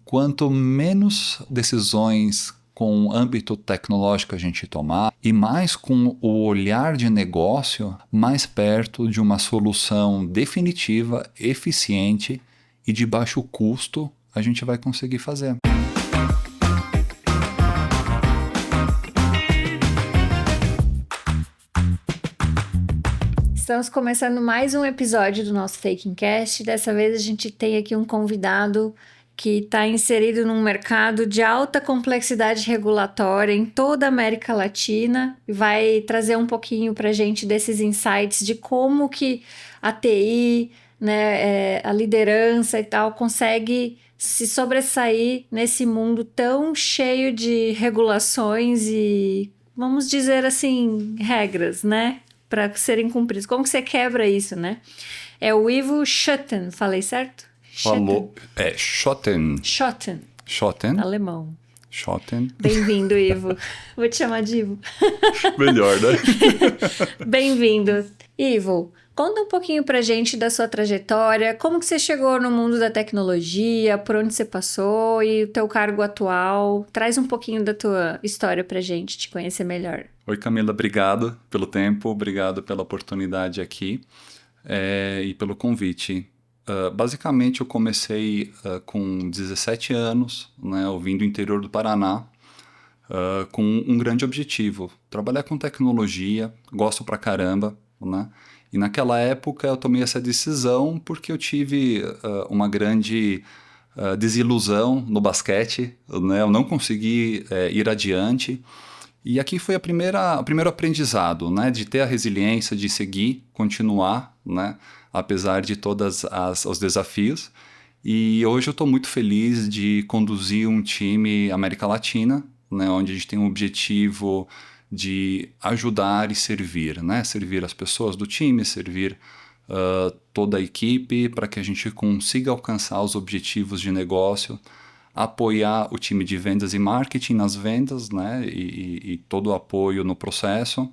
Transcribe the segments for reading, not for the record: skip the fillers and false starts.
quanto menos decisões com o âmbito tecnológico a gente tomar e mais com o olhar de negócio, mais perto de uma solução definitiva, eficiente e de baixo custo a gente vai conseguir fazer. Estamos começando mais um episódio do nosso Takencast. Dessa vez a gente tem aqui um convidado que está inserido num mercado de alta complexidade regulatória em toda a América Latina e vai trazer um pouquinho para a gente desses insights de como que a TI, né, a liderança e tal, consegue se sobressair nesse mundo tão cheio de regulações e, vamos dizer assim, regras, né? Para serem cumpridos. Como que você quebra isso, né? É o Ivo Schotten, falei certo? Falou. É Schotten. Schotten. Schotten. Alemão. Schotten. Bem-vindo, Ivo. Vou te chamar de Ivo. Melhor, né? Bem-vindo. Ivo, conta um pouquinho pra gente da sua trajetória, como que você chegou no mundo da tecnologia, por onde você passou e o teu cargo atual. Traz um pouquinho da tua história pra gente te conhecer melhor. Oi, Camila, obrigado pelo tempo, obrigado pela oportunidade aqui e pelo convite. Basicamente, eu comecei com 17 anos, né, eu vim do interior do Paraná, com um grande objetivo, trabalhar com tecnologia, gosto pra caramba, né? E naquela época eu tomei essa decisão porque eu tive uma grande desilusão no basquete, né? Eu não consegui ir adiante. E aqui foi o primeiro aprendizado, né? De ter a resiliência, de seguir, continuar, né? Apesar de todos os desafios. E hoje eu estou muito feliz de conduzir um time América Latina, né? Onde a gente tem um objetivo de ajudar e servir, né? Servir as pessoas do time, servir toda a equipe para que a gente consiga alcançar os objetivos de negócio, apoiar o time de vendas e marketing nas vendas, né? E todo o apoio no processo,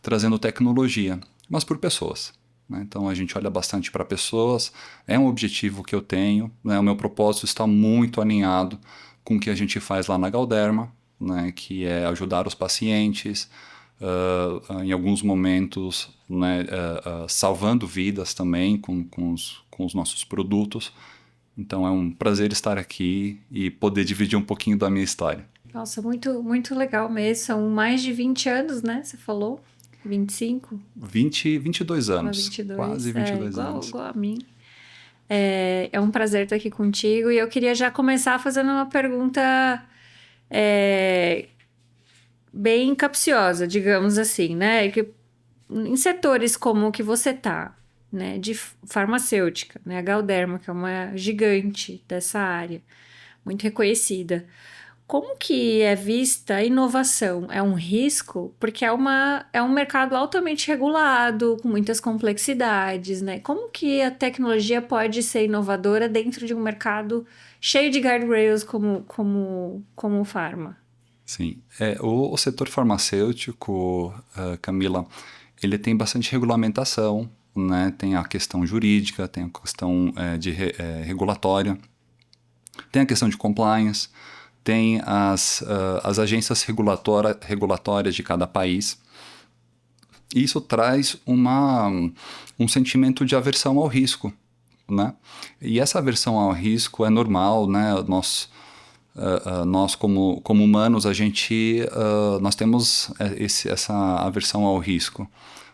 trazendo tecnologia, mas por pessoas. Né? Então a gente olha bastante para pessoas, é um objetivo que eu tenho, né? O meu propósito está muito alinhado com o que a gente faz lá na Galderma, né? Que é ajudar os pacientes, em alguns momentos, né? Salvando vidas também com os nossos produtos. Então é um prazer estar aqui e poder dividir um pouquinho da minha história. Nossa, muito, muito legal mesmo. São mais de 20 anos, né? Você falou? 25? 22 anos. 22. Quase 22 anos. Igual a mim. É um prazer estar aqui contigo. E eu queria já começar fazendo uma pergunta bem capciosa, digamos assim, né? Que, em setores como o que você tá, né? De farmacêutica, né? A Galderma, que é uma gigante dessa área, muito reconhecida. Como que é vista a inovação? É um risco? Porque é um mercado altamente regulado, com muitas complexidades, né? Como que a tecnologia pode ser inovadora dentro de um mercado cheio de guardrails como o farma? Sim. O setor farmacêutico, Camila, ele tem bastante regulamentação, né? Tem a questão jurídica, tem a questão regulatória, tem a questão de compliance, tem as agências regulatórias de cada país. E isso traz um sentimento de aversão ao risco, né? E essa aversão ao risco é normal, né? Nós como humanos, nós temos essa aversão ao risco.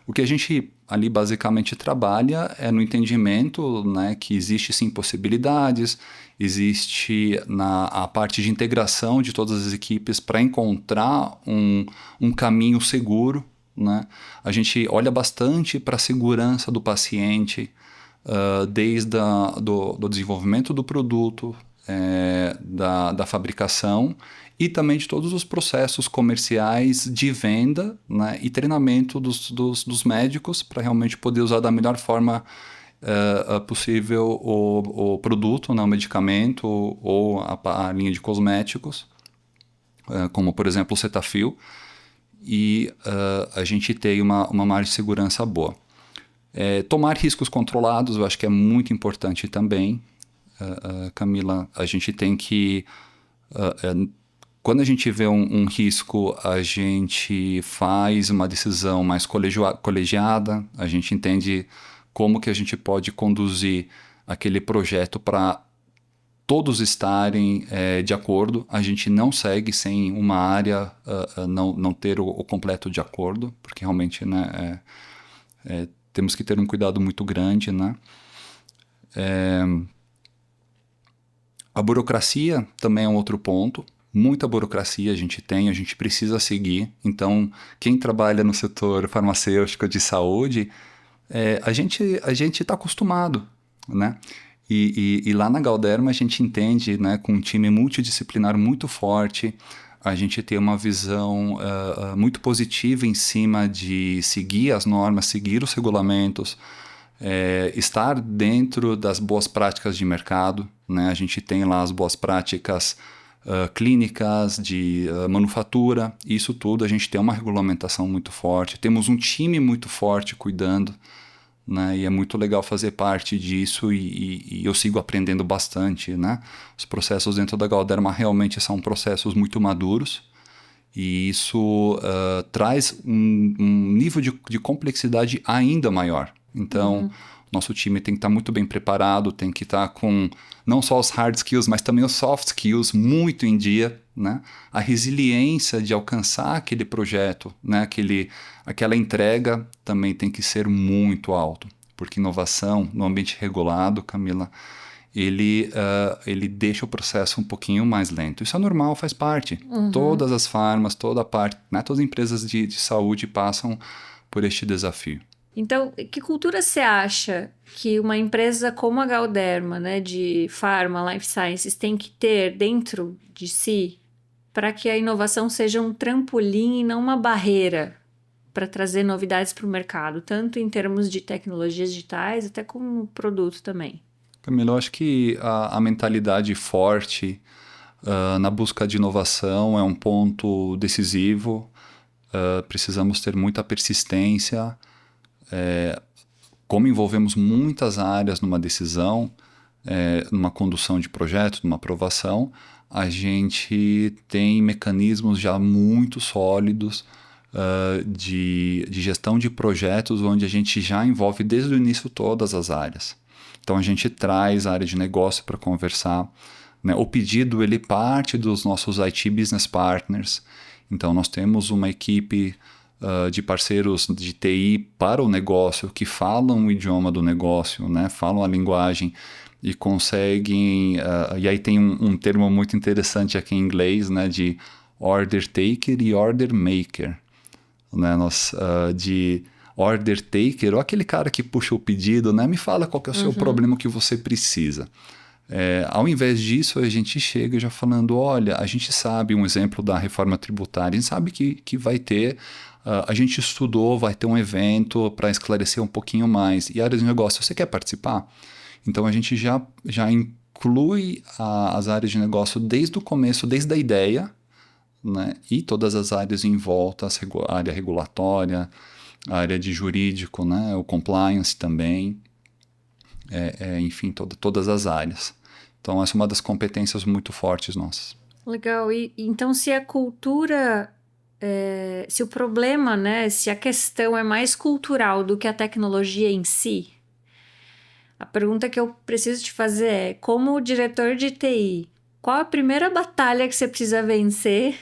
O que a gente ali basicamente trabalha é no entendimento, né, que existe sim possibilidades, existe a parte de integração de todas as equipes para encontrar um caminho seguro, né? A gente olha bastante para a segurança do paciente, desde do desenvolvimento do produto, da fabricação e também de todos os processos comerciais de venda, né, e treinamento dos médicos para realmente poder usar da melhor forma possível o produto, né, o medicamento ou a linha de cosméticos, como por exemplo o Cetaphil, e a gente tem uma margem de segurança boa. Tomar riscos controlados eu acho que é muito importante também. Camila, a gente tem que... quando a gente vê um risco, a gente faz uma decisão mais colegiada, a gente entende como que a gente pode conduzir aquele projeto para todos estarem de acordo. A gente não segue sem uma área não ter o completo de acordo, porque realmente, né, temos que ter um cuidado muito grande, né? A burocracia também é um outro ponto. Muita burocracia a gente precisa seguir. Então, quem trabalha no setor farmacêutico de saúde, a gente está acostumado, né? E lá na Galderma a gente entende, né, com um time multidisciplinar muito forte, a gente tem uma visão muito positiva em cima de seguir as normas, seguir os regulamentos, estar dentro das boas práticas de mercado, né? A gente tem lá as boas práticas clínicas, de manufatura, isso tudo a gente tem uma regulamentação muito forte, temos um time muito forte cuidando, né? E é muito legal fazer parte disso e eu sigo aprendendo bastante, né? Os processos dentro da Galderma realmente são processos muito maduros e isso traz um nível de complexidade ainda maior. Então, nosso time tem que estar muito bem preparado, tem que estar com não só os hard skills, mas também os soft skills muito em dia, né? A resiliência de alcançar aquele projeto, né? Aquela entrega também tem que ser muito alto, porque inovação no ambiente regulado, Camila, ele deixa o processo um pouquinho mais lento. Isso é normal, faz parte. Todas as farmas, toda a parte, né? Todas as empresas de saúde passam por este desafio. Então, que cultura você acha que uma empresa como a Galderma, né, de Pharma, Life Sciences, tem que ter dentro de si para que a inovação seja um trampolim e não uma barreira para trazer novidades para o mercado, tanto em termos de tecnologias digitais, até como produto também? Camila, eu acho que a mentalidade forte na busca de inovação é um ponto decisivo. Precisamos ter muita persistência. Como envolvemos muitas áreas numa decisão, numa condução de projeto, numa aprovação, a gente tem mecanismos já muito sólidos de gestão de projetos, onde a gente já envolve desde o início todas as áreas. Então a gente traz a área de negócio para conversar, né? O pedido ele parte dos nossos IT Business Partners. Então nós temos uma equipe de parceiros de TI para o negócio que falam o idioma do negócio, né? Falam a linguagem e conseguem... e aí tem um termo muito interessante aqui em inglês, né? De order taker e order maker. Né? De order taker, ou aquele cara que puxa o pedido, né? Me fala qual que é o seu problema que você precisa. Ao invés disso, a gente chega já falando, olha, a gente sabe um exemplo da reforma tributária, a gente sabe que vai ter, a gente estudou, vai ter um evento para esclarecer um pouquinho mais. E áreas de negócio, você quer participar? Então a gente já inclui as áreas de negócio desde o começo, desde a ideia, né? E todas as áreas em volta, a área regulatória, a área de jurídico, né? O compliance também, enfim, todas as áreas. Então, essa é uma das competências muito fortes nossas. Legal. E então, se a cultura, se o problema, né, se a questão é mais cultural do que a tecnologia em si, a pergunta que eu preciso te fazer é, como diretor de TI, qual a primeira batalha que você precisa vencer,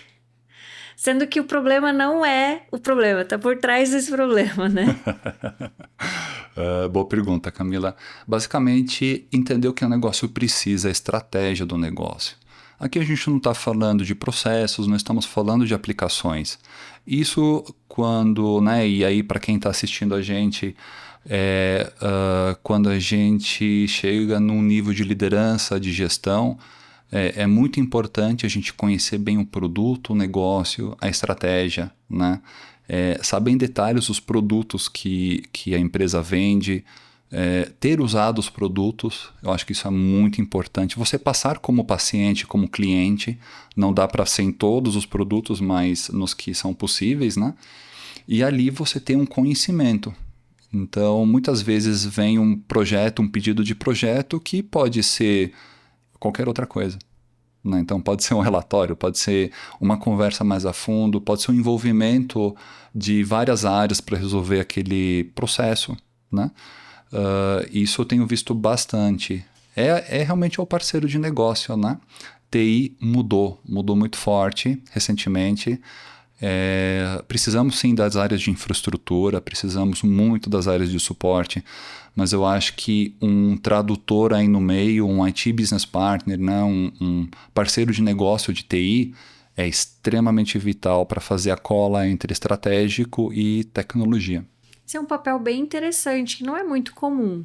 sendo que o problema não é o problema, está por trás desse problema, né? Boa pergunta, Camila. Basicamente, entender o que o negócio precisa, a estratégia do negócio. Aqui a gente não está falando de processos, não estamos falando de aplicações. Isso quando, né, e aí para quem está assistindo a gente, quando a gente chega num nível de liderança, de gestão, é muito importante a gente conhecer bem o produto, o negócio, a estratégia, né? Saber em detalhes os produtos que a empresa vende, ter usado os produtos, eu acho que isso é muito importante. Você passar como paciente, como cliente, não dá para ser em todos os produtos, mas nos que são possíveis, né? E ali você tem um conhecimento. Então, muitas vezes vem um projeto, um pedido de projeto que pode ser qualquer outra coisa. Né? Então, pode ser um relatório, pode ser uma conversa mais a fundo, pode ser um envolvimento de várias áreas para resolver aquele processo. Né? Isso eu tenho visto bastante. É realmente o parceiro de negócio, né? TI mudou muito forte recentemente. Precisamos sim das áreas de infraestrutura, precisamos muito das áreas de suporte, mas eu acho que um tradutor aí no meio, um IT Business Partner, né? um parceiro de negócio de TI é extremamente vital para fazer a cola entre estratégico e tecnologia. Esse é um papel bem interessante, que não é muito comum,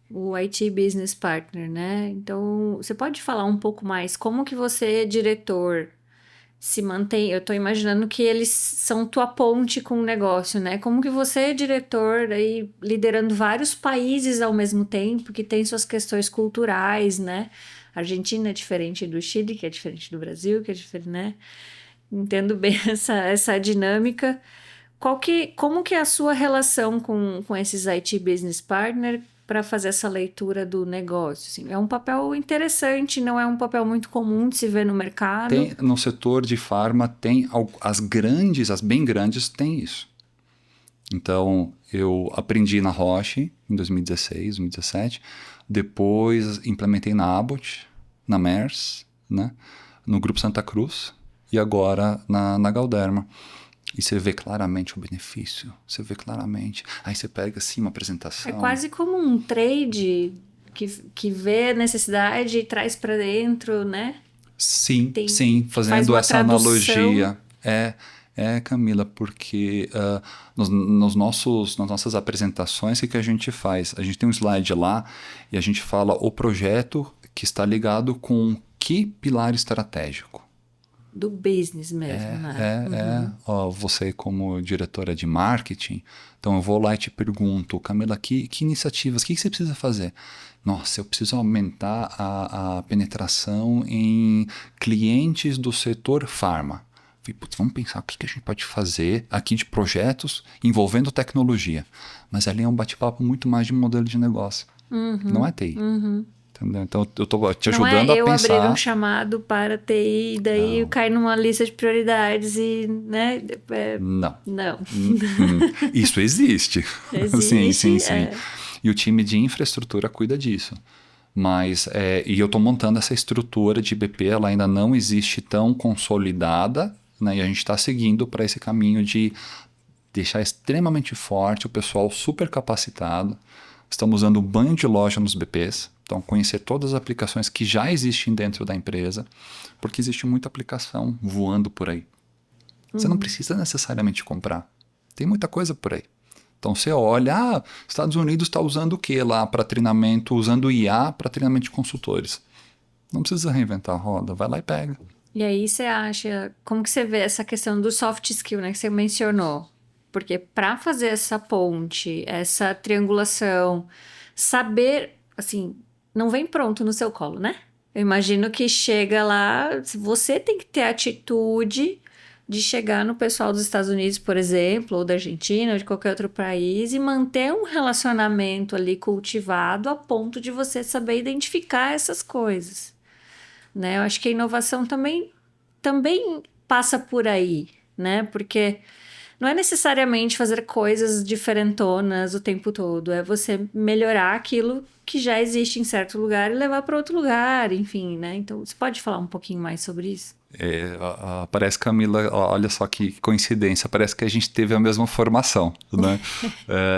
o IT Business Partner, né? Então, você pode falar um pouco mais como que você, diretor, se mantém? Eu estou imaginando que eles são tua ponte com o negócio, né? Como que você, diretor, aí, liderando vários países ao mesmo tempo, que tem suas questões culturais, né? A Argentina é diferente do Chile, que é diferente do Brasil, que é diferente, né? Entendo bem essa dinâmica. Como que é a sua relação com esses IT Business Partner para fazer essa leitura do negócio? Assim, é um papel interessante, não é um papel muito comum de se ver no mercado. No setor de farma, tem as bem grandes, tem isso. Então, eu aprendi na Roche em 2016, 2017. Depois, implementei na Abbott, na Merz, né? No Grupo Santa Cruz e agora na Galderma. E você vê claramente o benefício. Você vê claramente. Aí você pega assim uma apresentação. É quase como um trade que vê a necessidade e traz para dentro, né? Sim, Faz fazendo uma essa tradução. analogia. Camila, porque nas nossas apresentações, o que a gente faz? A gente tem um slide lá e a gente fala o projeto que está ligado com que pilar estratégico. Do business mesmo, né? Ó, você como diretora de marketing, então eu vou lá e te pergunto, Camila, que iniciativas, o que você precisa fazer? Nossa, eu preciso aumentar a penetração em clientes do setor farma. Falei, putz, vamos pensar o que a gente pode fazer aqui de projetos envolvendo tecnologia. Mas ali é um bate-papo muito mais de modelo de negócio. Não é TI. Entendeu? Então eu estou te Não ajudando é a eu abrir um pensar. chamado para TI e daí cai numa lista de prioridades e, né? Não. Não. Isso existe. Sim, sim, Existe, sim. E o time de infraestrutura cuida disso. Mas, e eu estou montando essa estrutura de BP, ela ainda não existe tão consolidada, né? E a gente está seguindo para esse caminho de deixar extremamente forte o pessoal super capacitado. Estamos usando um banho de loja nos BPs, então conhecer todas as aplicações que já existem dentro da empresa, porque existe muita aplicação voando por aí. Você não precisa necessariamente comprar. Tem muita coisa por aí. Então você olha, Estados Unidos está usando o que lá para treinamento, usando IA para treinamento de consultores. Não precisa reinventar a roda, vai lá e pega. E aí você acha, como que você vê essa questão do soft skill, né, que você mencionou? Porque para fazer essa ponte, essa triangulação, saber, assim, não vem pronto no seu colo, né? Eu imagino que chega lá, você tem que ter a atitude de chegar no pessoal dos Estados Unidos, por exemplo, ou da Argentina, ou de qualquer outro país, e manter um relacionamento ali cultivado a ponto de você saber identificar essas coisas, né? Eu acho que a inovação também passa por aí, né? Porque não é necessariamente fazer coisas diferentonas o tempo todo, é você melhorar aquilo que já existe em certo lugar e levar para outro lugar, enfim, né? Então, você pode falar um pouquinho mais sobre isso? Parece, Camila, olha só que coincidência, parece que a gente teve a mesma formação, né?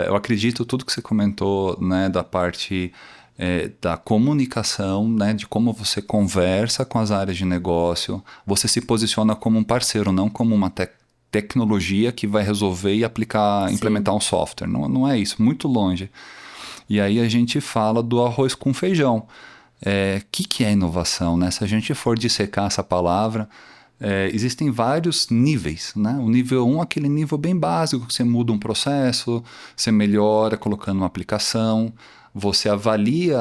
Eu acredito tudo que você comentou, né, da parte da comunicação, né, de como você conversa com as áreas de negócio, você se posiciona como um parceiro, não como uma tecnologia que vai resolver e aplicar, implementar um software. Não, não é isso, muito longe. E aí a gente fala do arroz com feijão. Que é inovação, né? Se a gente for dissecar essa palavra, existem vários níveis, né? O nível 1 é aquele nível bem básico, que você muda um processo, você melhora colocando uma aplicação, você avalia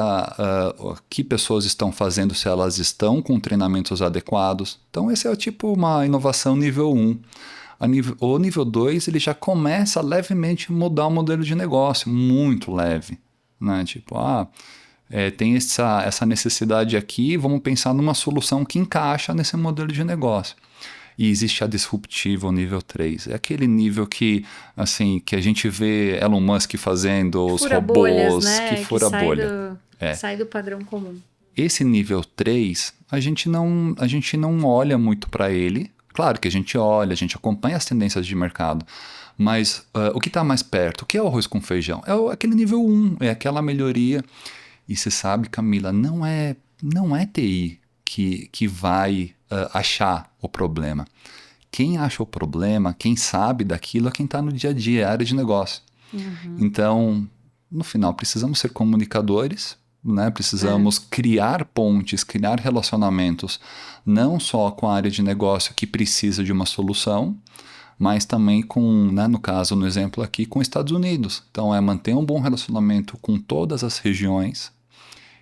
o que pessoas estão fazendo, se elas estão com treinamentos adequados. Então esse é tipo uma inovação nível 1. O nível 2 ele já começa a levemente mudar o modelo de negócio, muito leve. Né? Tipo, tem essa necessidade aqui, vamos pensar numa solução que encaixa nesse modelo de negócio. E existe a disruptiva, o nível 3. É aquele nível que, assim, que a gente vê Elon Musk fazendo os Fura bolhas, robôs, que né? Que fura bolha. sai do padrão comum. Esse nível 3, a gente não olha muito para ele. Claro que a gente olha, a gente acompanha as tendências de mercado. Mas o que está mais perto? O que é o arroz com feijão? Aquele nível 1, é aquela melhoria. E você sabe, Camila, não é TI que vai achar o problema. Quem acha o problema, quem sabe daquilo é quem está no dia a dia, é a área de negócio. Então, no final, precisamos ser comunicadores, né? Precisamos criar pontes, criar relacionamentos, não só com a área de negócio que precisa de uma solução, mas também com, né, no caso, no exemplo aqui, com os Estados Unidos. Então, manter um bom relacionamento com todas as regiões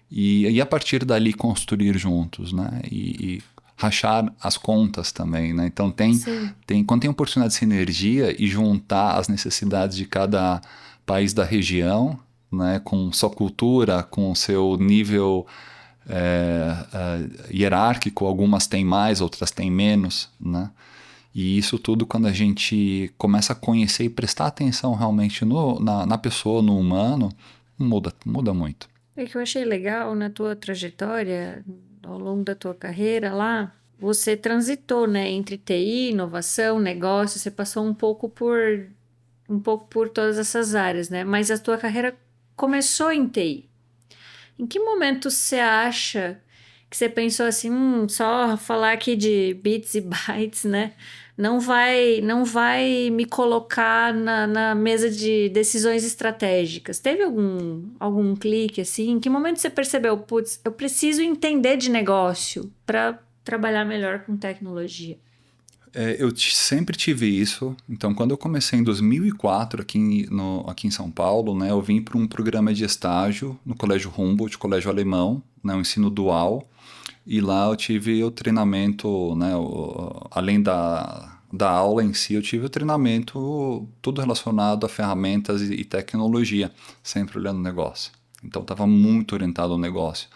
e a partir dali construir juntos, né? E rachar as contas também, né? Então, quando tem oportunidade de sinergia e juntar as necessidades de cada país da região, né, com sua cultura, com seu nível hierárquico, algumas têm mais, outras têm menos, né? E isso tudo, quando a gente começa a conhecer e prestar atenção realmente na pessoa, no humano, muda muito. O que eu achei legal na tua trajetória, ao longo da tua carreira lá, você transitou, né, entre TI, inovação, negócio, você passou um pouco por todas essas áreas, né? Mas a tua carreira começou em TI. Em que momento você acha que você pensou assim, só falar aqui de bits e bytes, né? Não vai me colocar na mesa de decisões estratégicas. Teve algum clique assim? Em que momento você percebeu, putz, eu preciso entender de negócio para trabalhar melhor com tecnologia? Eu sempre tive isso. Então, quando eu comecei em 2004 aqui em São Paulo, né, eu vim para um programa de estágio no Colégio Humboldt, colégio alemão, né, um ensino dual. E lá eu tive o treinamento, né, além da aula em si, eu tive o treinamento tudo relacionado a ferramentas e tecnologia, sempre olhando o negócio. Então, estava muito orientado ao negócio.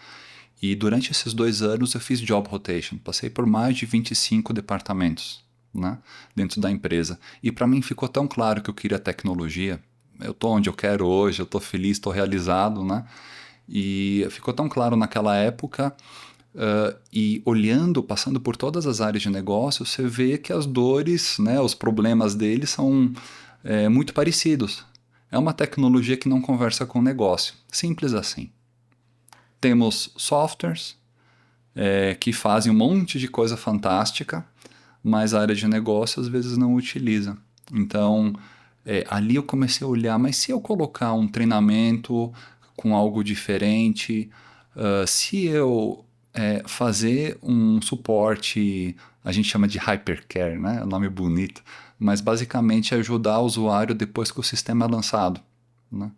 E durante esses 2 anos eu fiz job rotation, passei por mais de 25 departamentos, né, dentro da empresa. E para mim ficou tão claro que eu queria tecnologia. Eu estou onde eu quero hoje, eu estou feliz, estou realizado, né? E ficou tão claro naquela época. E olhando, passando por todas as áreas de negócio, você vê que as dores, né, os problemas deles são muito parecidos. É uma tecnologia que não conversa com o negócio. Simples assim. Temos softwares que fazem um monte de coisa fantástica, mas a área de negócio às vezes não utiliza. Então, ali eu comecei a olhar, mas se eu colocar um treinamento com algo diferente, se eu fazer um suporte, a gente chama de hypercare, né? É um nome bonito, mas basicamente ajudar o usuário depois que o sistema é lançado, né?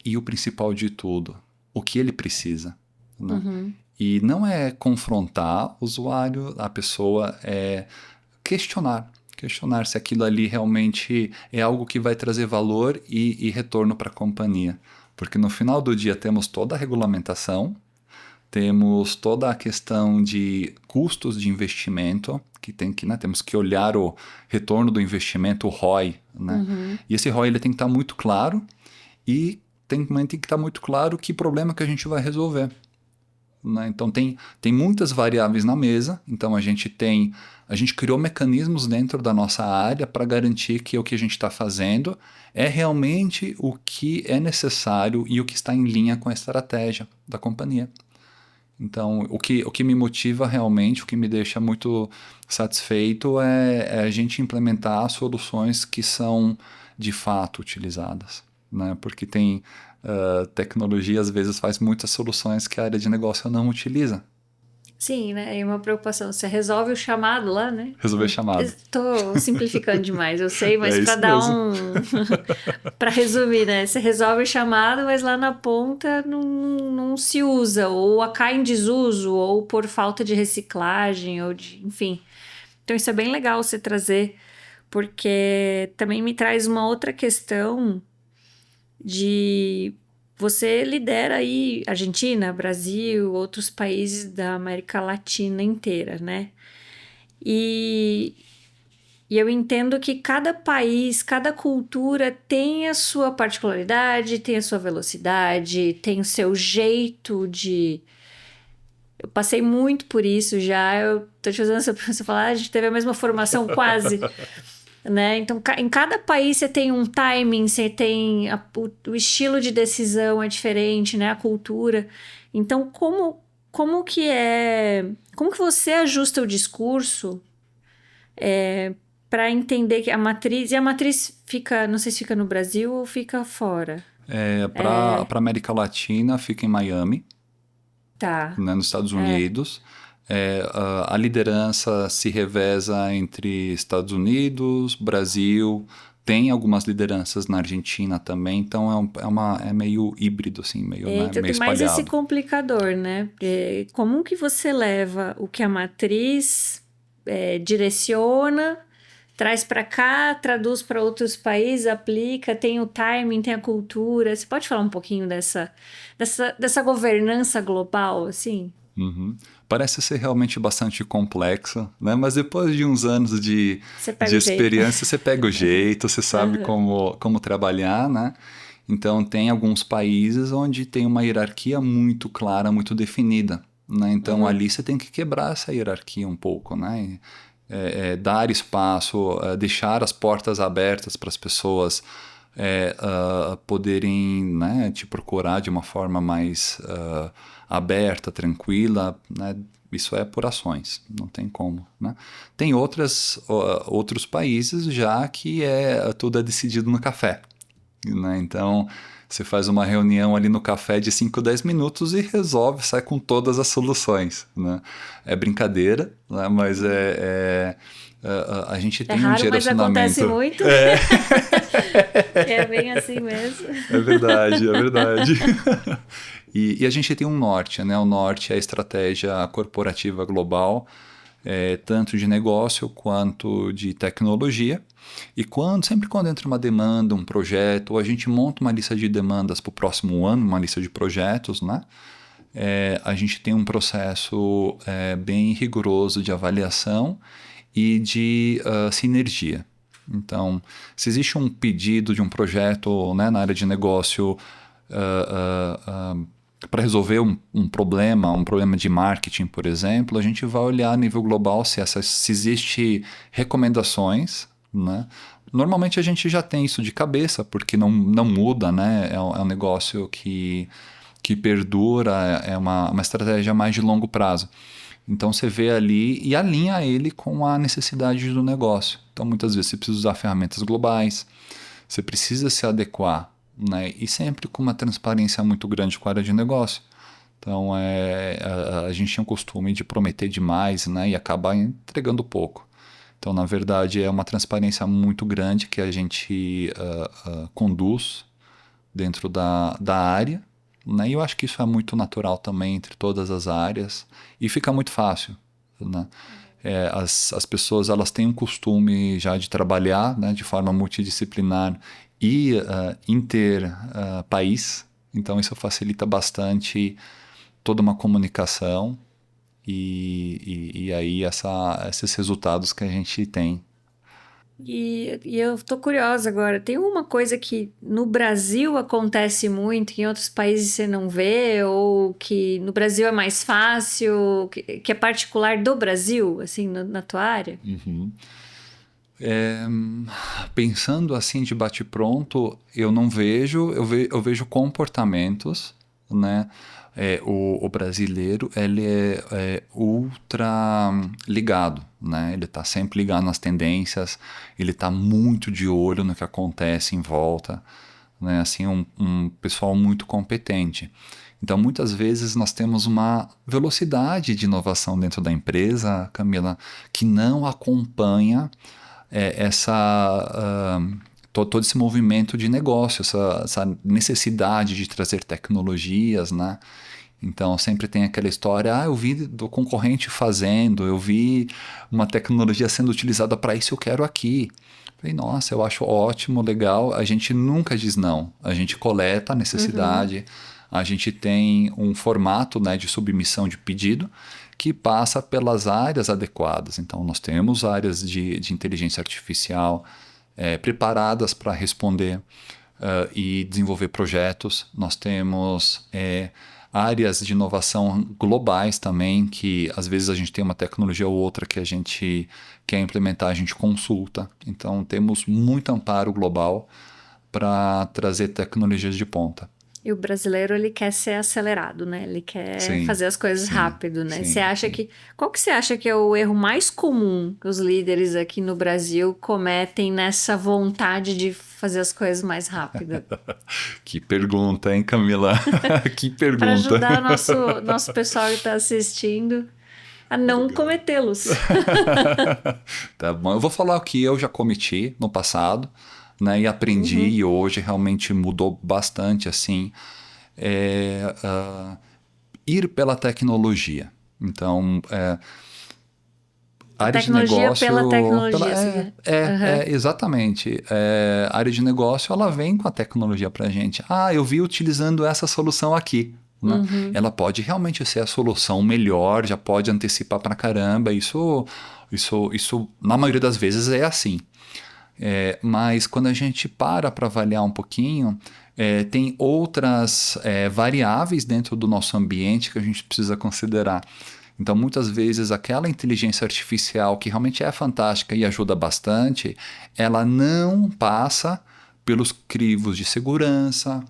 E o principal de tudo, o que ele precisa, né? E não é confrontar o usuário, a pessoa é questionar se aquilo ali realmente é algo que vai trazer valor e retorno para a companhia. Porque no final do dia temos toda a regulamentação, temos toda a questão de custos de investimento, né, temos que olhar o retorno do investimento, o ROI, né? E esse ROI ele tem que estar muito claro e também tem que estar muito claro que problema que a gente vai resolver. Né? Então tem muitas variáveis na mesa, então a gente criou mecanismos dentro da nossa área para garantir que o que a gente está fazendo é realmente o que é necessário e o que está em linha com a estratégia da companhia. Então, o que me motiva realmente, o que me deixa muito satisfeito é a gente implementar soluções que são de fato utilizadas, né? Porque tem tecnologia, às vezes, faz muitas soluções que a área de negócio não utiliza. Sim, né? E uma preocupação. Você resolve o chamado lá, né? Resolver chamado. Estou simplificando demais, eu sei, mas É para isso dar mesmo. para resumir, né? Você resolve o chamado, mas lá na ponta não se usa, ou cai em desuso, ou por falta de reciclagem, enfim. Então isso é bem legal você trazer porque também me traz uma outra questão de você lidera aí Argentina, Brasil, outros países da América Latina inteira, né? E, e eu entendo que cada país, cada cultura tem a sua particularidade, tem a sua velocidade, tem o seu jeito de. Eu passei muito por isso já. Eu tô te fazendo essa pergunta, falar, a gente teve a mesma formação quase, né? Então, em cada país você tem um timing, você tem o estilo de decisão é diferente, né? A cultura. Então, como que é, como que você ajusta o discurso para entender que a matriz, e a matriz fica, não sei se fica no Brasil ou fica fora. Para América Latina, fica em Miami, Tá. né, nos Estados Unidos. A liderança se reveza entre Estados Unidos, Brasil, tem algumas lideranças na Argentina também, então é meio híbrido, assim, né, Então meio tem mais esse espalhado. complicador, né? Como que você leva o que a matriz direciona, traz para cá, traduz para outros países, aplica, tem o timing, tem a cultura. Você pode falar um pouquinho dessa governança global, assim? Uhum. Parece ser realmente bastante complexo, né? Mas depois de uns anos Você de pega o jeito. experiência, você pega o jeito, você sabe Aham. como trabalhar, né? Então, tem alguns países onde tem uma hierarquia muito clara, muito definida, né? Então, Uhum. ali você tem que quebrar essa hierarquia um pouco, né? Dar espaço, deixar as portas abertas para as pessoas poderem, né, te procurar de uma forma mais aberta, tranquila, né? Isso é por ações, não tem como, né? Tem outros países já que tudo é decidido no café, né? Então, você faz uma reunião ali no café de 5, 10 minutos e resolve, sai com todas as soluções, né? É brincadeira, né? Mas a gente É tem um raro, mas acontece direcionamento. muito. Que é bem assim mesmo. É verdade, é verdade. E a gente tem um norte, né? O norte é a estratégia corporativa global, tanto de negócio quanto de tecnologia. E sempre quando entra uma demanda, um projeto, ou a gente monta uma lista de demandas para o próximo ano, uma lista de projetos, né? A gente tem um processo bem rigoroso de avaliação e de sinergia. Então, se existe um pedido de um projeto, né, na área de negócio para resolver um problema de marketing, por exemplo, a gente vai olhar a nível global se existe recomendações, né? Normalmente a gente já tem isso de cabeça, porque não muda, né? É um negócio que perdura, é uma estratégia mais de longo prazo. Então você vê ali e alinha ele com a necessidade do negócio. Então muitas vezes você precisa usar ferramentas globais, você precisa se adequar, né? E sempre com uma transparência muito grande com a área de negócio. Então a gente tinha o costume de prometer demais, né? E acabar entregando pouco. Então, na verdade, é uma transparência muito grande que a gente conduz dentro da área, né? E eu acho que isso é muito natural também entre todas as áreas e fica muito fácil, né? As pessoas elas têm um costume já de trabalhar, né, de forma multidisciplinar e inter-país, então isso facilita bastante toda uma comunicação e aí esses resultados que a gente tem. E eu tô curiosa agora. Tem uma coisa que no Brasil acontece muito, que em outros países você não vê, ou que no Brasil é mais fácil, que é particular do Brasil, assim, na tua área? Uhum. É, pensando assim de bate-pronto, eu não vejo, eu vejo comportamentos, né? O brasileiro, ele é ultra ligado, né? Ele está sempre ligado nas tendências, ele está muito de olho no que acontece em volta, né? Assim, um pessoal muito competente. Então, muitas vezes nós temos uma velocidade de inovação dentro da empresa, Camila, que não acompanha todo esse movimento de negócio, essa necessidade de trazer tecnologias, né? Então, sempre tem aquela história, eu vi do concorrente fazendo, eu vi uma tecnologia sendo utilizada para isso, eu quero aqui. Falei, nossa, eu acho ótimo, legal. A gente nunca diz não. A gente coleta a necessidade, a gente tem um formato, né, de submissão de pedido que passa pelas áreas adequadas. Então, nós temos áreas de inteligência artificial preparadas para responder e desenvolver projetos. Nós temos áreas de inovação globais também, que às vezes a gente tem uma tecnologia ou outra que a gente quer implementar, a gente consulta. Então, temos muito amparo global para trazer tecnologias de ponta. E o brasileiro, ele quer ser acelerado, né? Ele quer Sim, fazer as coisas sim, rápido, né? sim, Você acha sim. que... Qual que você acha que é o erro mais comum que os líderes aqui no Brasil cometem nessa vontade de fazer as coisas mais rápido? Que pergunta, hein, Camila? Que Para pergunta. ajudar nosso pessoal que está assistindo a não Legal. cometê-los. Tá bom, eu vou falar o que eu já cometi no passado, né, e aprendi e hoje realmente mudou bastante, assim, ir pela tecnologia. Então, A área de tecnologia negócio, pela tecnologia. Aham. exatamente. A área de negócio, ela vem com a tecnologia para a gente. Ah, eu vi utilizando essa solução aqui. Né? Ela pode realmente ser a solução melhor, já pode antecipar para caramba. Isso, na maioria das vezes, é assim. Mas quando a gente para avaliar um pouquinho, tem outras variáveis dentro do nosso ambiente que a gente precisa considerar. Então, muitas vezes, aquela inteligência artificial que realmente é fantástica e ajuda bastante, ela não passa pelos crivos de segurança,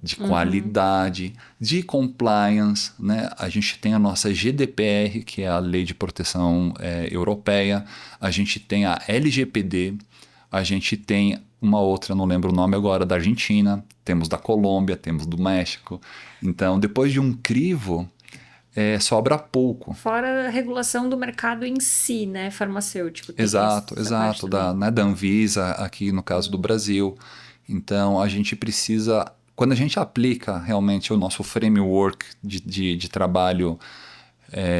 de qualidade, de compliance. Né? A gente tem a nossa GDPR, que é a Lei de Proteção Europeia, a gente tem a LGPD, a gente tem uma outra, não lembro o nome agora, da Argentina, temos da Colômbia, temos do México. Então, depois de um crivo, sobra pouco. Fora a regulação do mercado em si, né? Farmacêutico. Tem Exato, essa parte exato, também. da Anvisa, aqui no caso do Brasil. Então, a gente precisa, quando a gente aplica realmente o nosso framework de trabalho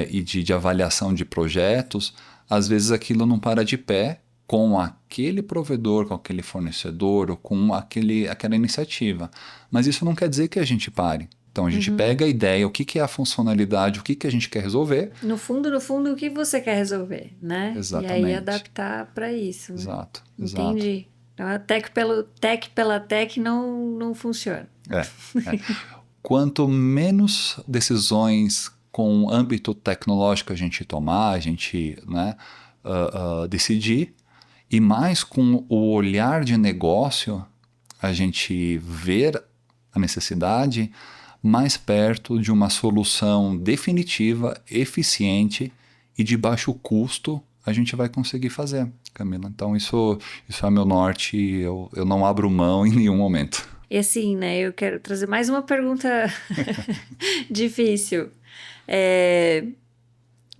e de avaliação de projetos, às vezes aquilo não para de pé com aquele provedor, com aquele fornecedor, ou com aquela iniciativa. Mas isso não quer dizer que a gente pare. Então, a gente pega a ideia, o que é a funcionalidade, o que a gente quer resolver. No fundo, o que você quer resolver, né? E aí Exatamente. adaptar para isso. Né? Exato, exato. Entendi. Então, a tech pela tech não funciona. Quanto menos decisões com âmbito tecnológico a gente tomar, a gente decidir, e mais com o olhar de negócio, a gente ver a necessidade mais perto de uma solução definitiva, eficiente e de baixo custo, a gente vai conseguir fazer, Camila. Então, isso é meu norte, eu não abro mão em nenhum momento. E assim, né? Eu quero trazer mais uma pergunta difícil.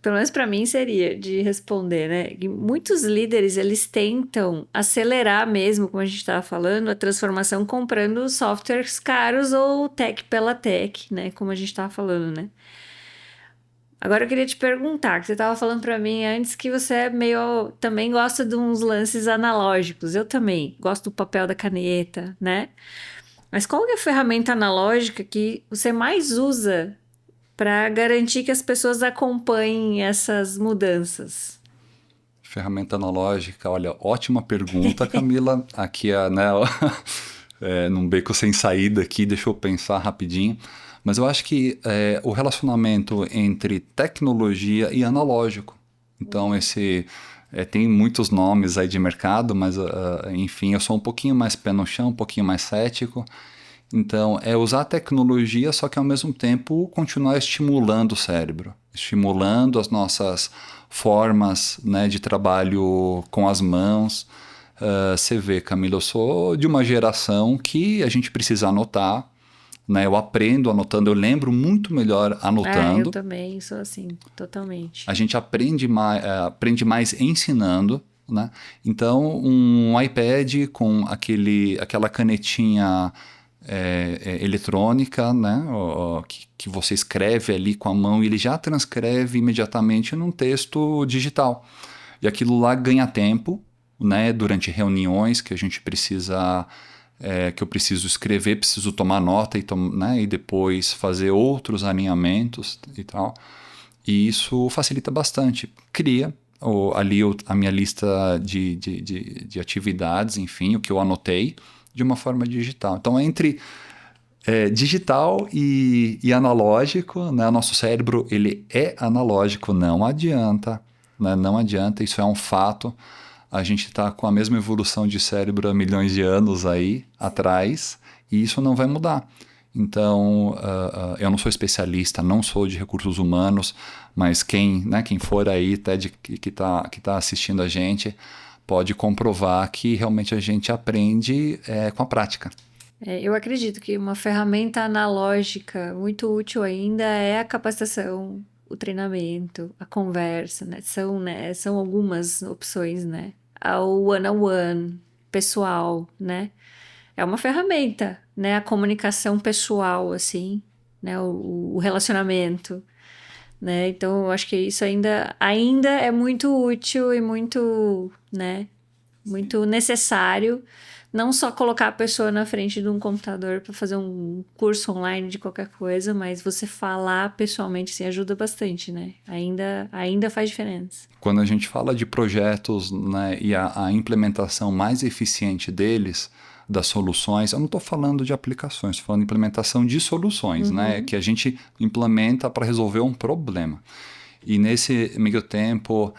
Pelo menos para mim seria de responder, né? E muitos líderes, eles tentam acelerar mesmo, como a gente estava falando, a transformação comprando softwares caros ou tech pela tech, né? Como a gente estava falando, né? Agora eu queria te perguntar, que você estava falando para mim antes que você também gosta de uns lances analógicos. Eu também gosto do papel da caneta, né? Mas qual é a ferramenta analógica que você mais usa para garantir que as pessoas acompanhem essas mudanças? Ferramenta analógica, olha, ótima pergunta, Camila. Aqui num beco sem saída aqui, deixa eu pensar rapidinho. Mas eu acho que o relacionamento entre tecnologia e analógico. Então, tem muitos nomes aí de mercado, mas, enfim, eu sou um pouquinho mais pé no chão, um pouquinho mais cético. Então, é usar a tecnologia, só que ao mesmo tempo continuar estimulando o cérebro, estimulando as nossas formas, né, de trabalho com as mãos. Você vê, Camila, eu sou de uma geração que a gente precisa anotar, né? Eu aprendo anotando, eu lembro muito melhor Eu anotando. também sou assim, totalmente. A gente aprende mais ensinando, né? Então, um iPad com aquela canetinha eletrônica, né? Que você escreve ali com a mão e ele já transcreve imediatamente num texto digital. E aquilo lá ganha tempo, né? Durante reuniões que a gente precisa, que eu preciso escrever, preciso tomar nota né? E depois fazer outros alinhamentos e tal. E isso facilita bastante. Cria a minha lista de atividades, enfim, o que eu anotei, de uma forma digital. Então, entre digital e analógico, né? O nosso cérebro ele é analógico, não adianta, né? Não adianta, isso é um fato. A gente está com a mesma evolução de cérebro há milhões de anos aí atrás e isso não vai mudar. Então, eu não sou especialista, não sou de recursos humanos, mas quem for aí que tá assistindo a gente pode comprovar que realmente a gente aprende com a prática. Eu acredito que uma ferramenta analógica muito útil ainda é a capacitação, o treinamento, a conversa, né? São algumas opções, né? O one-on-one, pessoal, né? É uma ferramenta, né? A comunicação pessoal, assim, né? O relacionamento, né? Então, eu acho que isso ainda é muito útil e muito, né? Muito necessário. Não só colocar a pessoa na frente de um computador para fazer um curso online de qualquer coisa, mas você falar pessoalmente, assim, ajuda bastante, né? Ainda faz diferença. Quando a gente fala de projetos, né, e a implementação mais eficiente deles, das soluções, eu não estou falando de aplicações, estou falando de implementação de soluções, né, que a gente implementa para resolver um problema. E nesse meio tempo,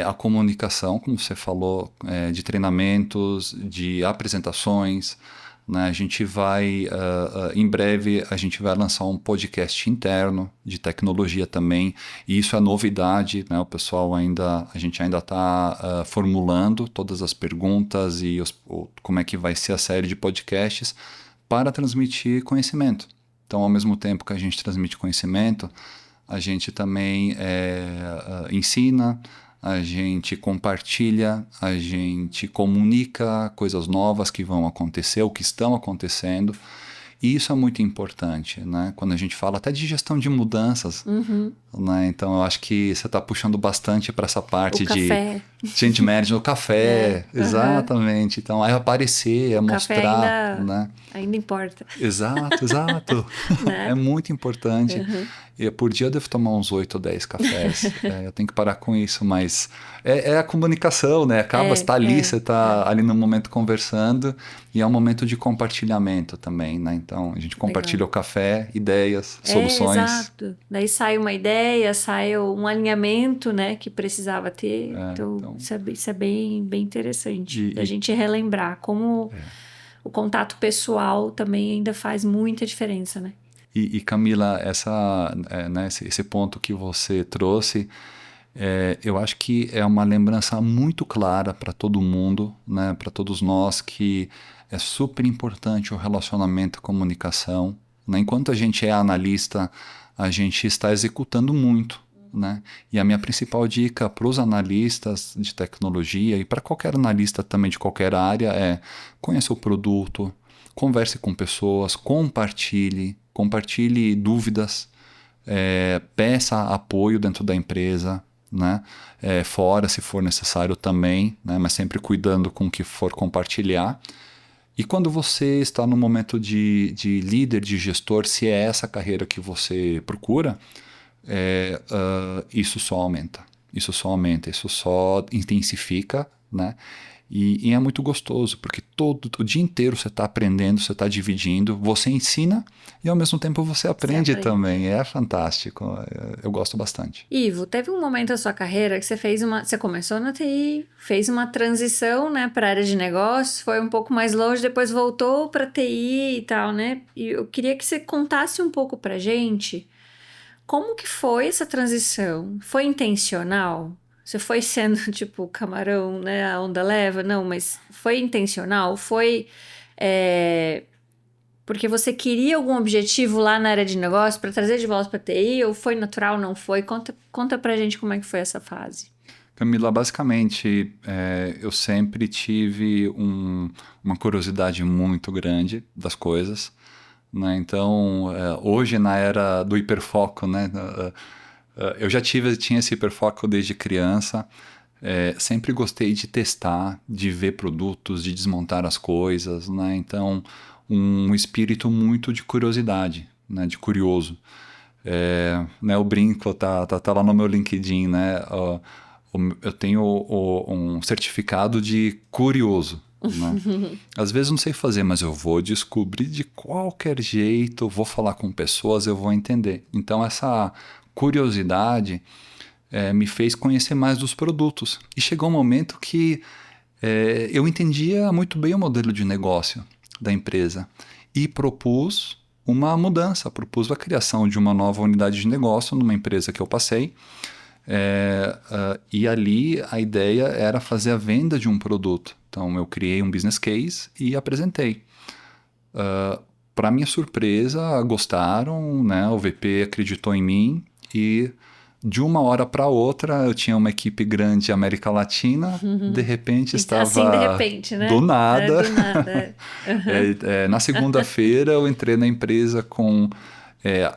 a comunicação, como você falou, de treinamentos, de apresentações, né? A gente vai, em breve, a gente vai lançar um podcast interno de tecnologia também, e isso é novidade, né? A gente ainda está formulando todas as perguntas e como é que vai ser a série de podcasts para transmitir conhecimento. Então, ao mesmo tempo que a gente transmite conhecimento, a gente também ensina, a gente compartilha, a gente comunica coisas novas que vão acontecer, ou que estão acontecendo. E isso é muito importante, né? Quando a gente fala até de gestão de mudanças, né? Então eu acho que você está puxando bastante para essa O parte de café. change management, o café, Aham. exatamente. Então é aparecer, é O café mostrar, né? ainda importa, Exato, exato. É né? muito importante. Aham. E por dia eu devo tomar uns 8 ou 10 cafés. Eu tenho que parar com isso, mas é a comunicação, né? Acaba, você É, tá ali, é, você tá ali no momento conversando e é um momento de compartilhamento também, né? Então a gente legal. compartilha o café, ideias, soluções. Exato. Daí sai uma ideia, sai um alinhamento, né, que precisava ter. Então, Então, isso é bem interessante. Da e, gente relembrar como o contato pessoal também ainda faz muita diferença, né? e Camila, né, esse ponto que você trouxe, eu acho que é uma lembrança muito clara para todo mundo, né, para todos nós, que é super importante o relacionamento e a comunicação. Né? Enquanto a gente é analista, a gente está executando muito. Né? E a minha principal dica para os analistas de tecnologia e para qualquer analista também de qualquer área é conheça o produto, converse com pessoas, compartilhe dúvidas, peça apoio dentro da empresa, né? Fora, se for necessário também, né? Mas sempre cuidando com o que for compartilhar. E quando você está no momento de líder, de gestor, se é essa carreira que você procura, isso só aumenta. Isso só aumenta, isso só intensifica, né? E é muito gostoso, porque todo o dia inteiro você está aprendendo, você está dividindo, você ensina e ao mesmo tempo você Você aprende aprende. também. É fantástico, eu gosto bastante. Ivo, teve um momento da sua carreira que você começou na TI, fez uma transição, né, para a área de negócios, foi um pouco mais longe, depois voltou para TI e tal, né? E eu queria que você contasse um pouco pra gente como que foi essa transição? Foi intencional? Você foi sendo tipo camarão, né? A onda leva? Não, mas foi intencional? Foi é, porque você queria algum objetivo lá na área de negócio para trazer de volta para TI? Ou foi natural? Não foi? Conta pra gente como é que foi essa fase. Camila, basicamente, eu sempre tive uma curiosidade muito grande das coisas, né? Então, hoje, na era do hiperfoco, né? Eu já tinha esse hiperfoco desde criança. Sempre gostei de testar, de ver produtos, de desmontar as coisas, né? Então, um espírito muito de curiosidade, né? De curioso. Né, eu brinco, tá lá no meu LinkedIn, né? Eu tenho um certificado de curioso, né? Às vezes não sei fazer, mas eu vou descobrir de qualquer jeito, vou falar com pessoas, eu vou entender. Então essa curiosidade me fez conhecer mais dos produtos. E chegou um momento que eu entendia muito bem o modelo de negócio da empresa e propus uma mudança, propus a criação de uma nova unidade de negócio numa empresa que eu passei. E ali a ideia era fazer a venda de um produto. Então eu criei um business case e apresentei. Para minha surpresa, gostaram, né? O VP acreditou em mim e de uma hora para outra eu tinha uma equipe grande América Latina, de repente estava assim, de repente, né? do nada. Do nada. Na segunda-feira eu entrei na empresa com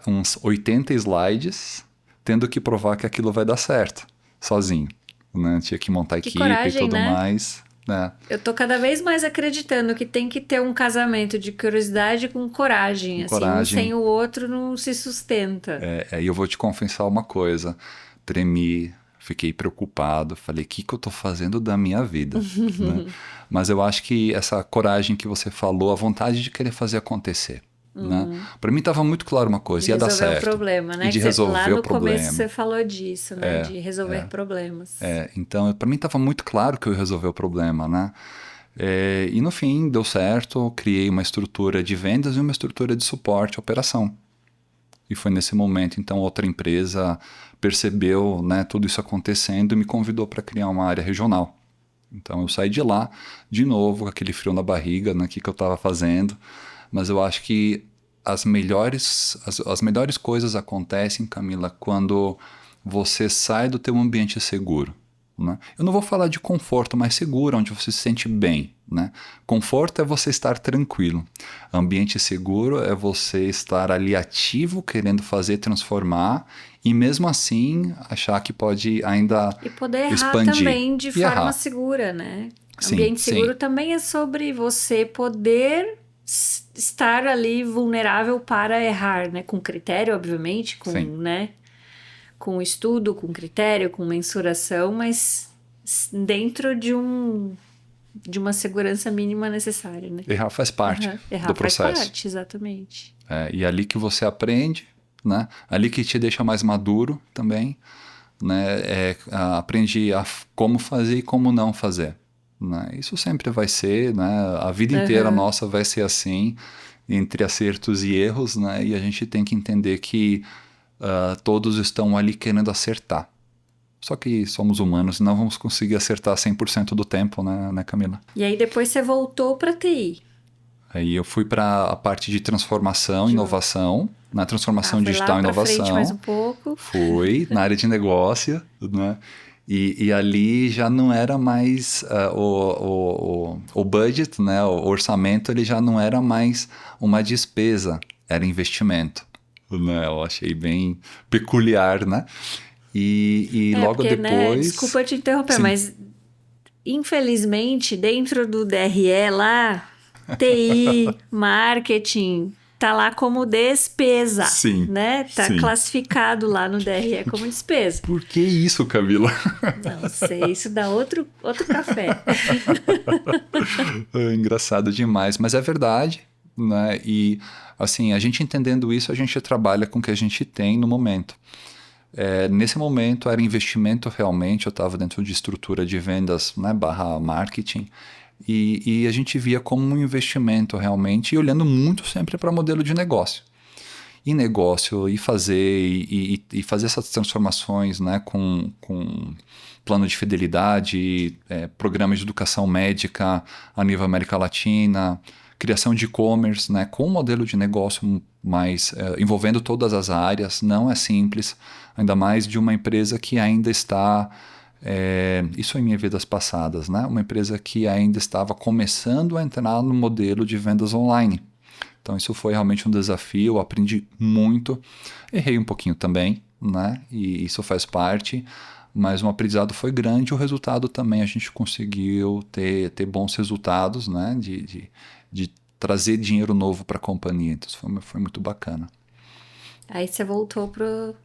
uns 80 slides, tendo que provar que aquilo vai dar certo, sozinho. Né? Tinha que montar Que equipe coragem, e tudo né? mais. Né? Eu tô cada vez mais acreditando que tem que ter um casamento de curiosidade com coragem. Assim, um sem Coragem. o outro não se sustenta. E eu vou te confessar uma coisa. Tremi, fiquei preocupado, falei, o que eu tô fazendo da minha vida? Né? Mas eu acho que essa coragem que você falou, a vontade de querer fazer acontecer. Né? Para mim estava muito claro uma coisa, De ia dar resolver o certo. problema, né? E de Que resolver lá o no começo problema. você falou disso, né? De resolver problemas. Então, para mim estava muito claro que eu ia resolver o problema, né? E no fim, deu certo, criei uma estrutura de vendas e uma estrutura de suporte, operação. E foi nesse momento, então, outra empresa percebeu, né, tudo isso acontecendo e me convidou para criar uma área regional. Então, eu saí de lá, de novo, com aquele frio na barriga, né, que eu estava fazendo. Mas eu acho que as melhores coisas acontecem, Camila, quando você sai do teu ambiente seguro. Né? Eu não vou falar de conforto, mas seguro, onde você se sente bem. Né? Conforto é você estar tranquilo. Ambiente seguro é você estar ali ativo, querendo fazer, transformar, e mesmo assim achar que pode ainda E poder errar expandir. também de E forma errar. segura, né? Sim, Ambiente sim. seguro também é sobre você poder estar ali vulnerável para errar, né? Com critério, obviamente, com, Sim. né? Com estudo, com critério, com mensuração, mas dentro de uma segurança mínima necessária, né? Errar faz parte Errar do faz processo. parte, exatamente. E ali que você aprende, né? Ali que te deixa mais maduro também, né? Aprende como fazer e como não fazer. Né? Isso sempre vai ser, né? A vida inteira nossa vai ser assim, entre acertos e erros, né? E a gente tem que entender que todos estão ali querendo acertar. Só que somos humanos e não vamos conseguir acertar 100% do tempo, né, Camila? E aí depois você voltou para TI. Aí eu fui para a parte de transformação, inovação, na transformação foi digital lá e pra inovação. frente mais um pouco. Fui na área de negócio, né? E ali já não era mais o budget, né? O orçamento, ele já não era mais uma despesa, era investimento. Né? Eu achei bem peculiar, né? E logo porque, depois... né, desculpa te interromper, Sim. mas infelizmente dentro do DRE lá, TI, marketing, tá lá como despesa. Sim, né? Tá sim. classificado lá no DRE como despesa. Por que isso, Camila? Não sei, isso dá outro café. Engraçado demais, mas é verdade, né? E assim, a gente entendendo isso, a gente trabalha com o que a gente tem no momento. Nesse momento era investimento realmente, eu estava dentro de estrutura de vendas, né, / marketing, e a gente via como um investimento realmente, e olhando muito sempre para modelo de negócio. E negócio, e fazer essas transformações, né, com plano de fidelidade, programas de educação médica a nível América Latina, criação de e-commerce, né, com um modelo de negócio mais envolvendo todas as áreas, não é simples, ainda mais de uma empresa que ainda está Isso em minhas vidas passadas, né? Uma empresa que ainda estava começando a entrar no modelo de vendas online. Então isso foi realmente um desafio, eu aprendi muito, errei um pouquinho também, né? E isso faz parte, mas o aprendizado foi grande, o resultado também a gente conseguiu ter bons resultados, né? De trazer dinheiro novo para a companhia, então isso foi muito bacana. Aí você voltou pro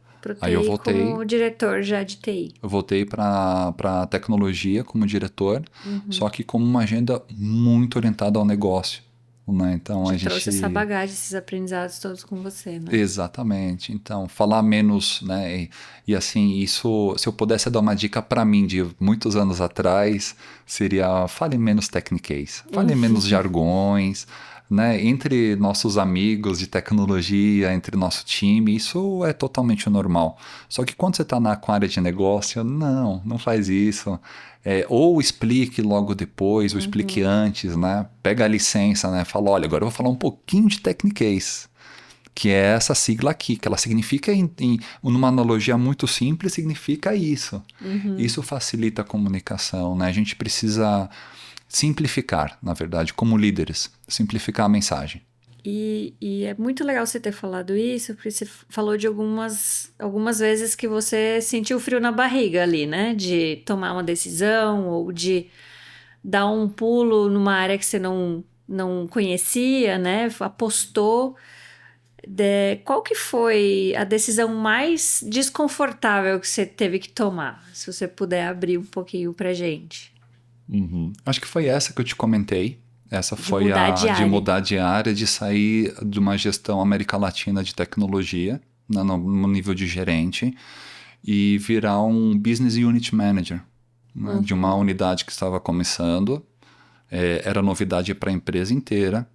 Aí eu TI voltei, como diretor já de TI. eu voltei para tecnologia como diretor, só que com uma agenda muito orientada ao negócio, né? Então Já a trouxe essa gente bagagem, esses aprendizados todos com você, né? exatamente. Então, falar menos, né? E assim, isso, se eu pudesse dar uma dica para mim de muitos anos atrás, seria fale menos techniquez, fale menos jargões, né? Entre nossos amigos de tecnologia, entre nosso time, isso é totalmente normal. Só que quando você está com a área de negócio, não faz isso. Ou explique logo depois, ou explique antes, né? Pega a licença, né? Fala, olha, agora eu vou falar um pouquinho de techniquez, que é essa sigla aqui, que ela significa, numa analogia muito simples, significa isso. Isso facilita a comunicação, né? A gente precisa simplificar, na verdade, como líderes, simplificar a mensagem. E é muito legal você ter falado isso, porque você falou de algumas vezes que você sentiu frio na barriga ali, né? De tomar uma decisão ou de dar um pulo numa área que você não conhecia, né? Apostou. Qual que foi a decisão mais desconfortável que você teve que tomar? Se você puder abrir um pouquinho pra gente. Acho que foi essa que eu te comentei. Essa De foi mudar a de de área. mudar de área, de sair de uma gestão América Latina de tecnologia, né, no nível de gerente, e virar um Business Unit Manager, né, de uma unidade que estava começando. Era novidade para a empresa inteira.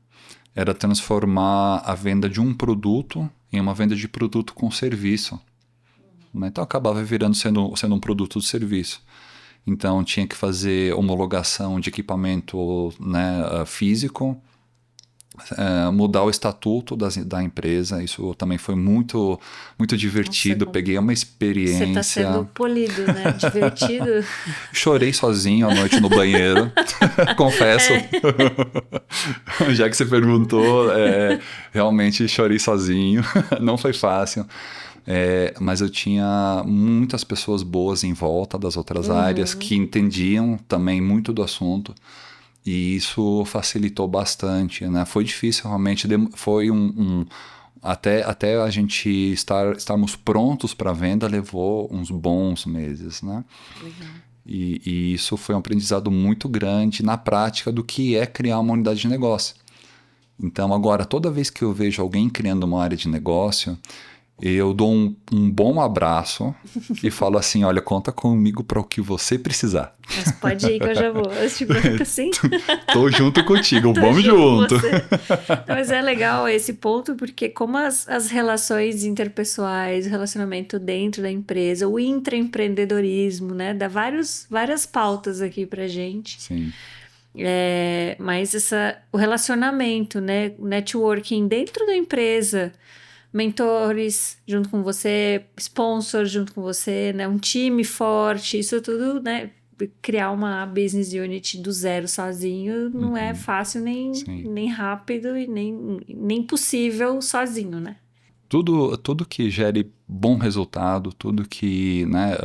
Era transformar a venda de um produto em uma venda de produto com serviço, né? Então acabava virando sendo um produto de serviço. Então tinha que fazer homologação de equipamento, né, físico, mudar o estatuto da empresa. Isso também foi muito Nossa, divertido. como Peguei uma você tá sendo experiência. polido, né? Divertido. Chorei sozinho à noite no banheiro, confesso. Já que você perguntou, realmente chorei sozinho. Não foi fácil. Mas eu tinha muitas pessoas boas em volta das outras áreas que entendiam também muito do assunto. E isso facilitou bastante, né? Foi difícil realmente, foi até a gente estarmos prontos para a venda levou uns bons meses, né? Legal. E isso foi um aprendizado muito grande na prática do que é criar uma unidade de negócio. Então, agora, toda vez que eu vejo alguém criando uma área de negócio, eu dou um bom abraço e falo assim, olha, conta comigo para o que você precisar. Mas pode ir que eu já vou. Tipo assim, Tô junto contigo, tô vamos junto com junto. você. Mas é legal esse ponto, porque como as relações interpessoais, o relacionamento dentro da empresa, o intraempreendedorismo, né? Dá várias pautas aqui pra gente. Sim, Mas o relacionamento, né? O networking dentro da empresa, mentores junto com você, sponsors junto com você, né? Um time forte, isso tudo, né? Criar uma business unit do zero sozinho não é fácil, sim. nem rápido e nem possível sozinho, né? Tudo que gere bom resultado, tudo que, né,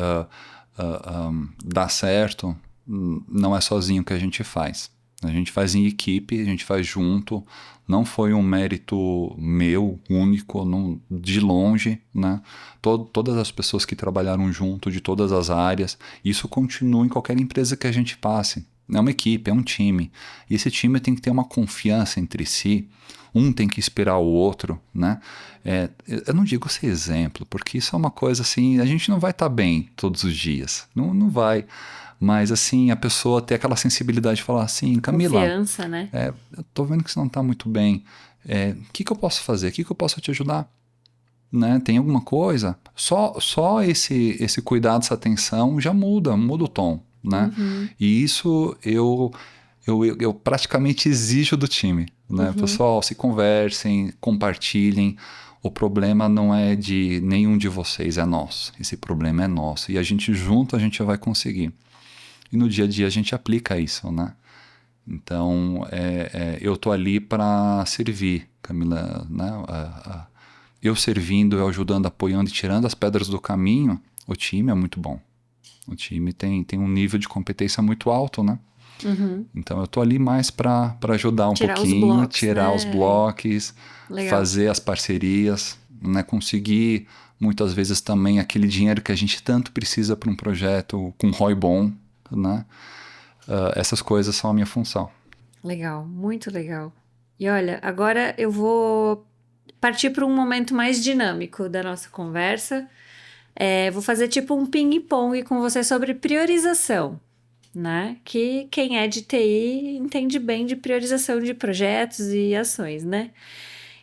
dá certo, não é sozinho que a gente faz. A gente faz em equipe, a gente faz junto. Não foi um mérito meu, único, de longe, né? Todas as pessoas que trabalharam junto, de todas as áreas, isso continua em qualquer empresa que a gente passe. É uma equipe, é um time. E esse time tem que ter uma confiança entre si. Um tem que inspirar o outro, né? Eu não digo ser exemplo, porque isso é uma coisa assim, a gente não vai estar bem todos os dias. Não vai. Mas assim, a pessoa ter aquela sensibilidade de falar assim, Camila, Confiança, né? eu tô vendo que você não está muito bem. O que eu posso fazer? O que eu posso te ajudar? Né? Tem alguma coisa? Só esse cuidado, essa atenção já muda o tom, né? E isso eu praticamente exijo do time, né? Pessoal, se conversem, compartilhem. o problema não é de nenhum de vocês, é nosso. Esse problema é nosso. E a gente junto, a gente vai conseguir. E no dia a dia a gente aplica isso, né? Então, eu tô ali para servir, Camila, né? Eu servindo, eu ajudando, apoiando e tirando as pedras do caminho, o time é muito bom. O time tem um nível de competência muito alto, né? Uhum. Então eu tô ali mais para ajudar Tirar os pouquinho, blocos, tirar né? os blocos, Legal. fazer as parcerias, né? Conseguir muitas vezes também aquele dinheiro que a gente tanto precisa para um projeto com ROI bom, né? Essas coisas são a minha função. Legal, muito legal. E olha, agora eu vou partir para um momento mais dinâmico da nossa conversa. Vou fazer tipo um ping-pong com você sobre priorização, né? Que quem é de TI entende bem de priorização de projetos e ações, né?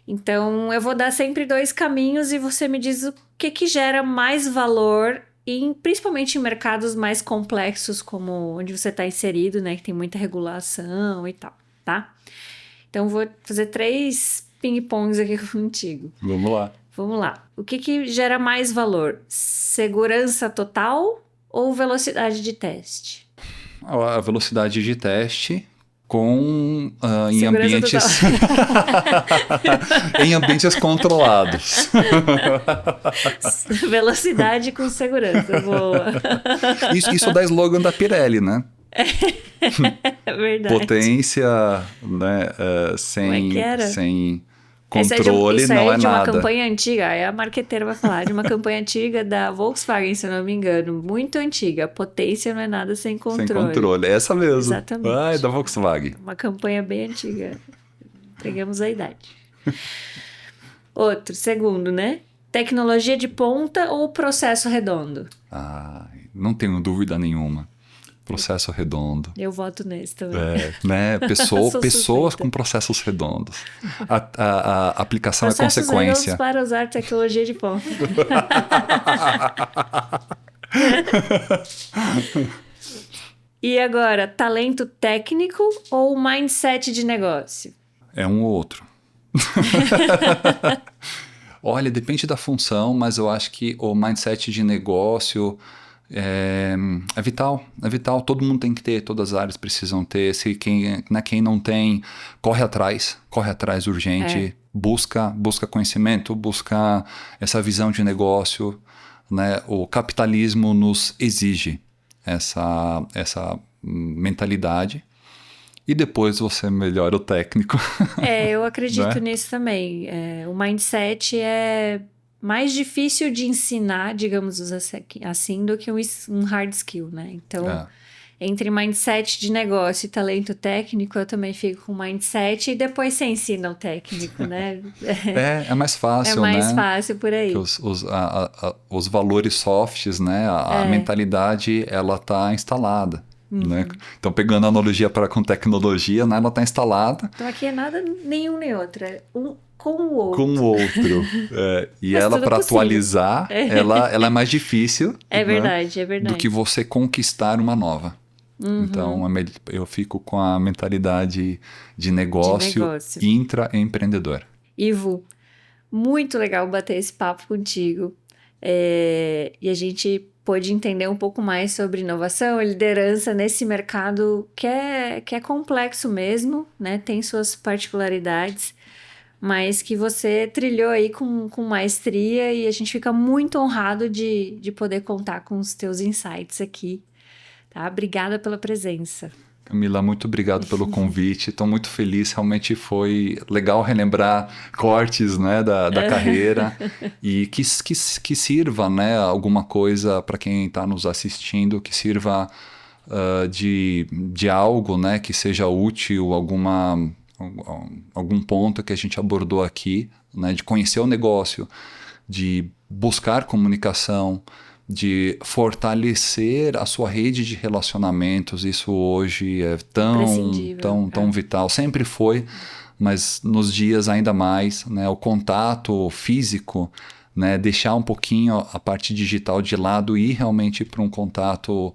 Então, eu vou dar sempre 2 caminhos e você me diz o que gera mais valor, principalmente em mercados mais complexos, como onde você está inserido, né? Que tem muita regulação e tal, tá? Então, vou fazer 3 ping-pongs aqui contigo. Vamos lá. Vamos lá. O que gera mais valor? Segurança total ou velocidade de teste? A velocidade de teste em Segurança ambientes em ambientes controlados. Velocidade com segurança, boa. Isso dá slogan da Pirelli, né? É verdade. Potência, né, Como é que era? sem Isso controle isso não é é de uma nada. campanha antiga, aí a marqueteira vai falar, de uma campanha antiga da Volkswagen, se eu não me engano, muito antiga. Potência não é nada sem controle. Sem controle, é essa mesmo. Exatamente. Ah, é da Volkswagen. Uma campanha bem antiga. Entregamos a idade. Outro, segundo, né? Tecnologia de ponta ou processo redondo? Não tenho dúvida nenhuma. Processo redondo. Eu voto nesse também. Né? Sou Pessoas suspeita. com processos redondos. A aplicação Processos é consequência. redondos para usar tecnologia de ponta. E agora, talento técnico ou mindset de negócio? É um ou outro. Olha, depende da função, mas eu acho que o mindset de negócio é vital. É vital, todo mundo tem que ter, todas as áreas precisam ter. Quem não tem, corre atrás urgente, busca conhecimento, busca essa visão de negócio, né? O capitalismo nos exige essa mentalidade. E depois você melhora o técnico. Eu acredito Né? nisso também. O mindset é mais difícil de ensinar, digamos assim, do que um hard skill, né? Então, entre mindset de negócio e talento técnico, eu também fico com mindset e depois você ensina o técnico, né? É mais fácil, É mais né? fácil por aí. Que os valores softs, né? A mentalidade, ela tá instalada. Né? Então, pegando a analogia com tecnologia, né? Ela está instalada. Então, aqui é nada nenhum nem outro, é um com o outro. Com o outro. E Mas ela, tudo para possível. Atualizar, ela é mais difícil. É verdade, né? é verdade. Do que você conquistar uma nova. Então, eu fico com a mentalidade de negócio. Intraempreendedor. Ivo, muito legal bater esse papo contigo. E a gente pôde entender um pouco mais sobre inovação e liderança nesse mercado que é complexo mesmo, né? Tem suas particularidades, mas que você trilhou aí com maestria e a gente fica muito honrado de poder contar com os teus insights aqui, tá? Obrigada pela presença. Camila, muito obrigado pelo convite. Estou muito feliz. Realmente foi legal relembrar cortes, né, da carreira e que sirva, né, alguma coisa para quem está nos assistindo, que sirva de algo, né, que seja útil, algum ponto que a gente abordou aqui, né, de conhecer o negócio, de buscar comunicação, de fortalecer a sua rede de relacionamentos. Isso hoje é tão vital. Sempre foi, mas nos dias ainda mais, né? O contato físico, né? Deixar um pouquinho a parte digital de lado e ir realmente para um contato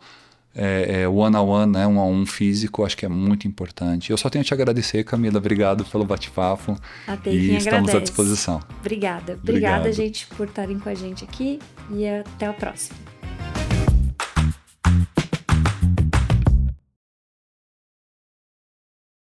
one-on-one, né, um a um físico, acho que é muito importante. Eu só tenho a te agradecer, Camila, obrigado pelo bate-papo e estamos à disposição. Obrigada, Obrigado. gente, por estarem com a gente aqui e até a próxima.